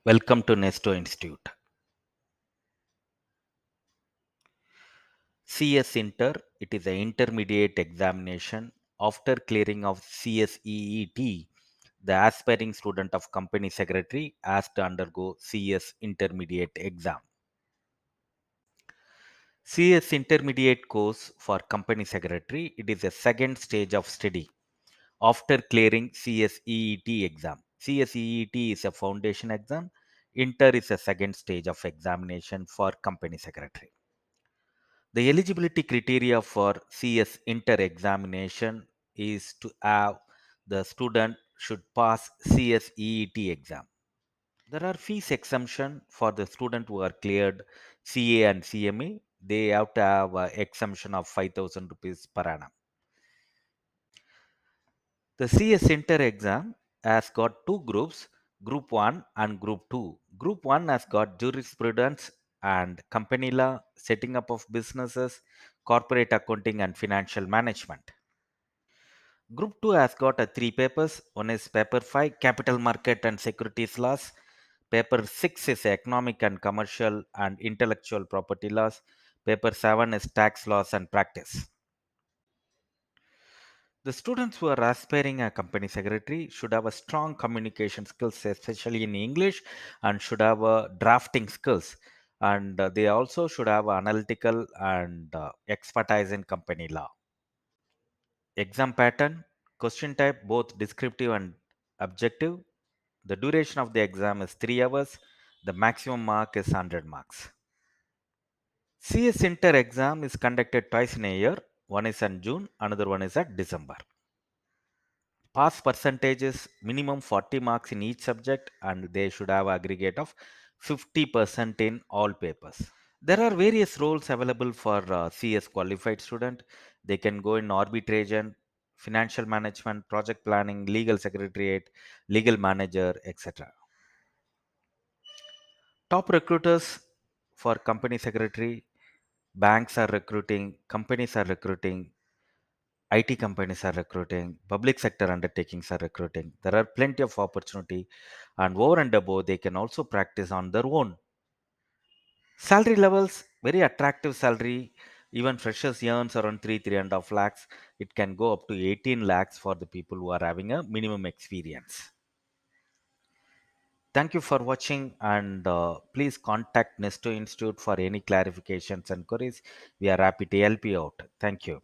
Welcome to Nesto Institute. CS Inter, it is an intermediate examination. After clearing of CSEET, the aspiring student of company secretary has to undergo CS intermediate exam. CS intermediate course for company secretary, it is a second stage of study after clearing CSEET exam. CSEET is a foundation exam. Inter is a second stage of examination for company secretary. The eligibility criteria for CS inter examination is to have the student should pass CSEET exam. There are fees exemption for the student who are cleared CA and CMA. They have to have a exemption of 5,000 rupees per annum. The CS inter exam has got two groups, Group 1 and Group 2. Group 1 has got jurisprudence and company law, setting up of businesses, corporate accounting, and financial management. Group 2 has got three papers. One is paper 5, capital market and securities laws. Paper 6 is economic and commercial and intellectual property laws. Paper 7 is tax laws and practice. The students who are aspiring a company secretary should have a strong communication skills, especially in English, and should have a drafting skills. And they also should have analytical and expertise in company law. Exam pattern, question type, both descriptive and objective. The duration of the exam is 3 hours. The maximum mark is 100 marks. CS Inter exam is conducted twice in a year. One is in June, another one is at December. Pass percentage is minimum 40 marks in each subject and they should have aggregate of 50% in all papers. There are various roles available for CS qualified student. They can go in arbitration, financial management, project planning, legal secretariat, legal manager, etc. Top recruiters for company secretary, banks are recruiting, companies are recruiting, IT companies are recruiting, public sector undertakings are recruiting. There are plenty of opportunity, and over and above, they can also practice on their own. Salary levels, very attractive salary. Even freshers earns around 3.5 lakhs. It can go up to 18 lakhs for the people who are having a minimum experience. Thank you for watching, and please contact Nesto Institute for any clarifications and queries. We are happy to help you out. Thank you.